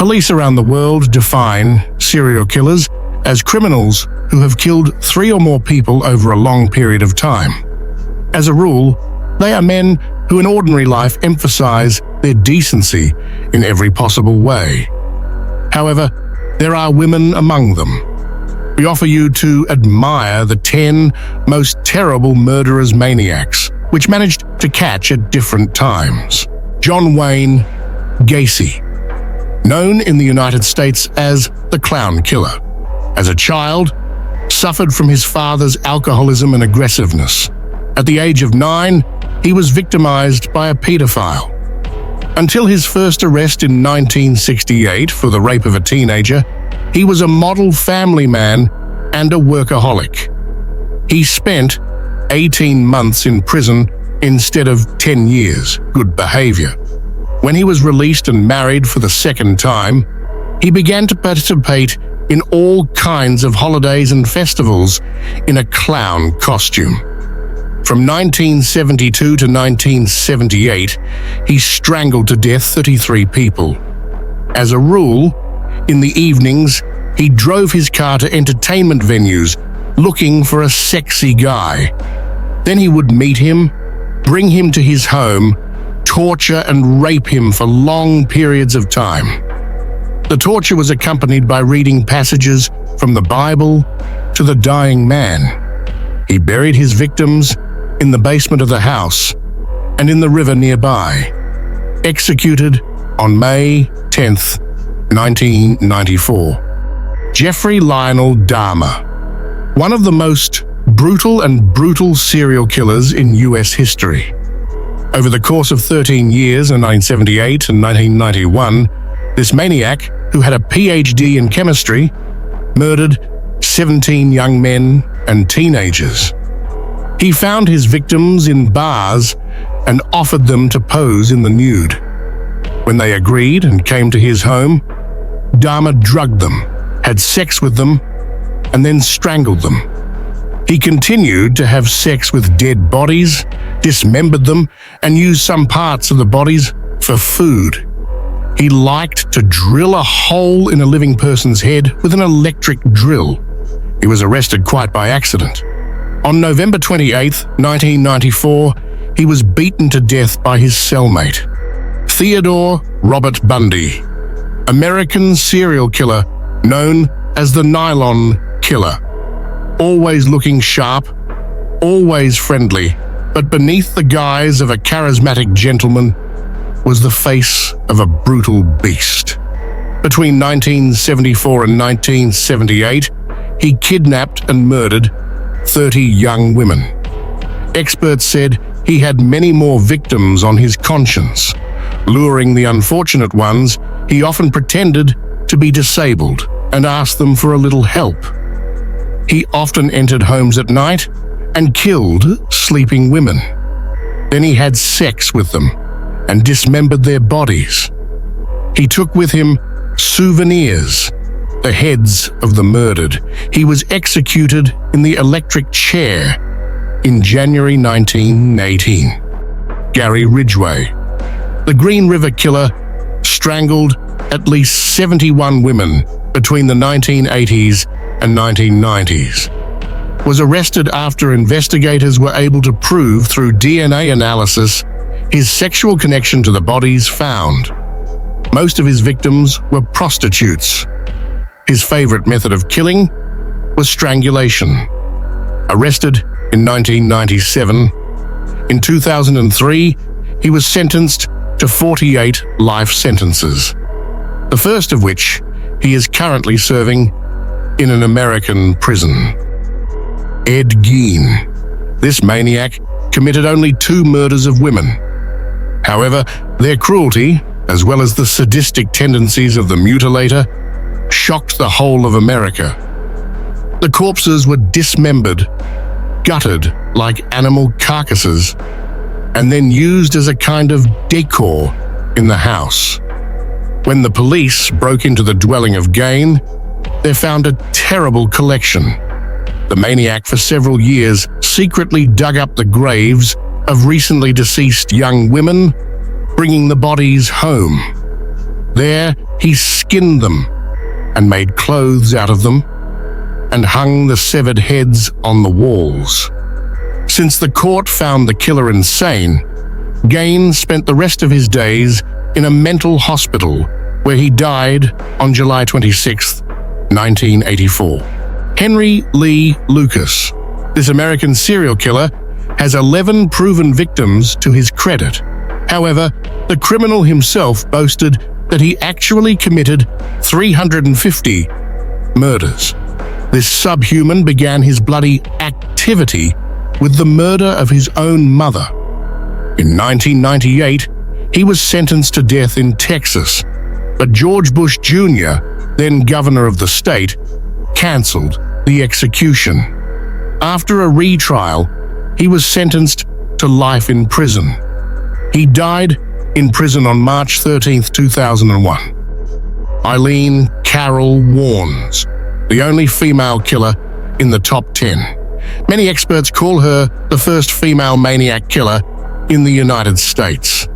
Police around the world define serial killers as criminals who have killed 3 or more people over a long period of time. As a rule, they are men who in ordinary life emphasize their decency in every possible way. However, there are women among them. We offer you to admire the 10 most terrible murderers maniacs, which managed to catch at different times. John Wayne Gacy, known in the United States as the Clown Killer. As a child, suffered from his father's alcoholism and aggressiveness. At the age of 9, he was victimized by a pedophile. Until his first arrest in 1968 for the rape of a teenager, he was a model family man and a workaholic. He spent 18 months in prison instead of 10 years, good behavior. When he was released and married for the second time, he began to participate in all kinds of holidays and festivals in a clown costume. From 1972 to 1978, he strangled to death 33 people. As a rule, in the evenings, he drove his car to entertainment venues looking for a sexy guy. Then he would meet him, bring him to his home, torture and rape him for long periods of time. The torture was accompanied by reading passages from the Bible to the dying man. He buried his victims in the basement of the house and in the river nearby. Executed on May 10th, 1994. Jeffrey Lionel Dahmer, one of the most brutal serial killers in U.S. history. Over the course of 13 years in 1978 and 1991, this maniac, who had a PhD in chemistry, murdered 17 young men and teenagers. He found his victims in bars and offered them to pose in the nude. When they agreed and came to his home, Dahmer drugged them, had sex with them, and then strangled them. He continued to have sex with dead bodies, dismembered them, and used some parts of the bodies for food. He liked to drill a hole in a living person's head with an electric drill. He was arrested quite by accident. On November 28, 1994, he was beaten to death by his cellmate. Theodore Robert Bundy, American serial killer known as the Nylon Killer. Always looking sharp, always friendly, but beneath the guise of a charismatic gentleman was the face of a brutal beast. Between 1974 and 1978, he kidnapped and murdered 30 young women. Experts said he had many more victims on his conscience. Luring the unfortunate ones, he often pretended to be disabled and asked them for a little help. He often entered homes at night and killed sleeping women. Then he had sex with them and dismembered their bodies. He took with him souvenirs, the heads of the murdered. He was executed in the electric chair in January 1918. Gary Ridgway, the Green River Killer, strangled at least 71 women between the 1980s and 1990s. Was arrested after investigators were able to prove through DNA analysis his sexual connection to the bodies found. Most of his victims were prostitutes. His favorite method of killing was strangulation. Arrested in 1997, in 2003, he was sentenced to 48 life sentences, the first of which he is currently serving in an American prison. Ed Gein. This maniac committed only 2 murders of women. However, their cruelty, as well as the sadistic tendencies of the mutilator, shocked the whole of America. The corpses were dismembered, gutted like animal carcasses, and then used as a kind of decor in the house. When the police broke into the dwelling of Gein, they found a terrible collection. The maniac for several years secretly dug up the graves of recently deceased young women, bringing the bodies home. There, he skinned them and made clothes out of them and hung the severed heads on the walls. Since the court found the killer insane, Gaines spent the rest of his days in a mental hospital where he died on July 26, 1984. Henry Lee Lucas, this American serial killer, has 11 proven victims to his credit. However, the criminal himself boasted that he actually committed 350 murders. This subhuman began his bloody activity with the murder of his own mother. In 1998, he was sentenced to death in Texas, but George Bush Jr., then governor of the state, cancelled the execution. After a retrial, he was sentenced to life in prison. He died in prison on March 13, 2001. Eileen Carroll Warnes, the only female killer in the top 10. Many experts call her the first female maniac killer in the United States.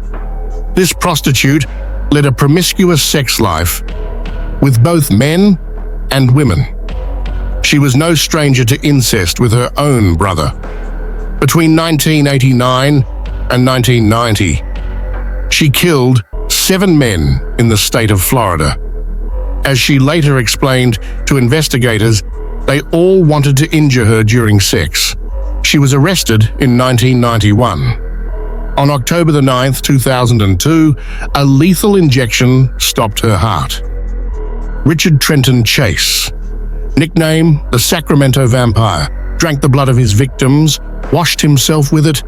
This prostitute led a promiscuous sex life with both men and women. She was no stranger to incest with her own brother. Between 1989 and 1990, she killed 7 men in the state of Florida. As she later explained to investigators, they all wanted to injure her during sex. She was arrested in 1991. On October 9, 2002, a lethal injection stopped her heart. Richard Trenton Chase, nicknamed the Sacramento Vampire, drank the blood of his victims, washed himself with it,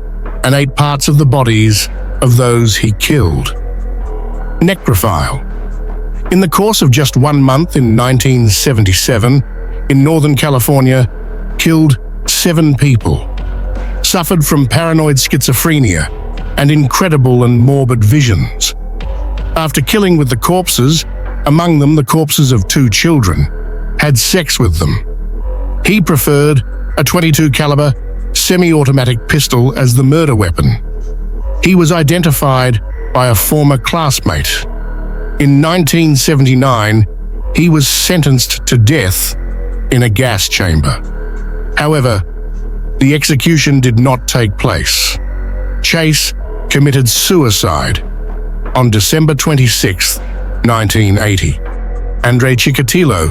and ate parts of the bodies of those he killed. Necrophile. In the course of just 1 month in 1977, in Northern California, killed 7 people, suffered from paranoid schizophrenia and incredible and morbid visions. After killing with the corpses, among them the corpses of 2 children, had sex with them. He preferred a .22 caliber semi-automatic pistol as the murder weapon. He was identified by a former classmate. In 1979, he was sentenced to death in a gas chamber. However, the execution did not take place. Chase committed suicide on December 26, 1980. Andrei Chikatilo,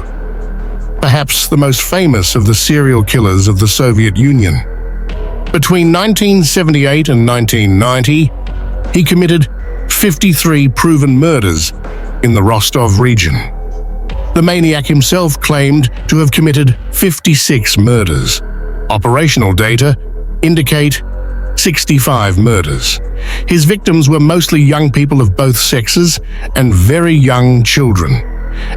perhaps the most famous of the serial killers of the Soviet Union. Between 1978 and 1990, he committed 53 proven murders in the Rostov region. The maniac himself claimed to have committed 56 murders. Operational data indicate 65 murders. His victims were mostly young people of both sexes and very young children.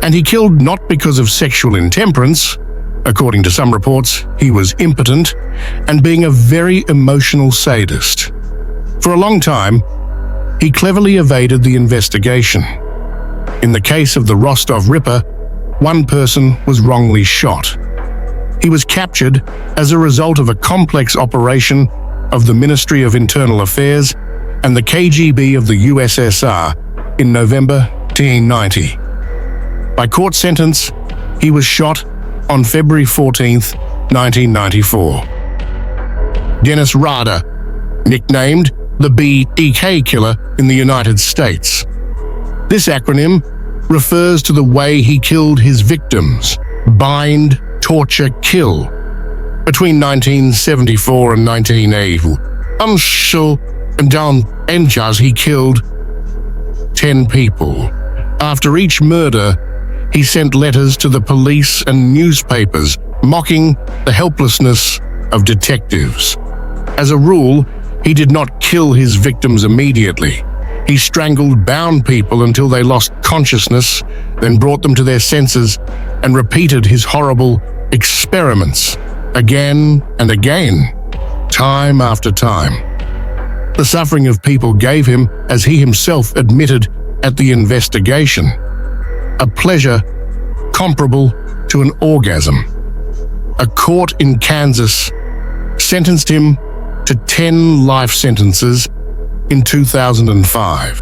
And he killed not because of sexual intemperance. According to some reports, he was impotent and being a very emotional sadist. For a long time, he cleverly evaded the investigation. In the case of the Rostov Ripper, 1 person was wrongly shot. He was captured as a result of a complex operation of the Ministry of Internal Affairs and the KGB of the USSR in November 1990. By court sentence, he was shot on February 14, 1994. Dennis Rader, nicknamed the BTK Killer in the United States. This acronym refers to the way he killed his victims: bind, torture, kill. Between 1974 and 1980, he killed 10 people. After each murder, he sent letters to the police and newspapers, mocking the helplessness of detectives. As a rule, he did not kill his victims immediately. He strangled bound people until they lost consciousness, then brought them to their senses and repeated his horrible experiments again and again, time after time. The suffering of people gave him, as he himself admitted at the investigation, a pleasure comparable to an orgasm. A court in Kansas sentenced him to 10 life sentences in 2005.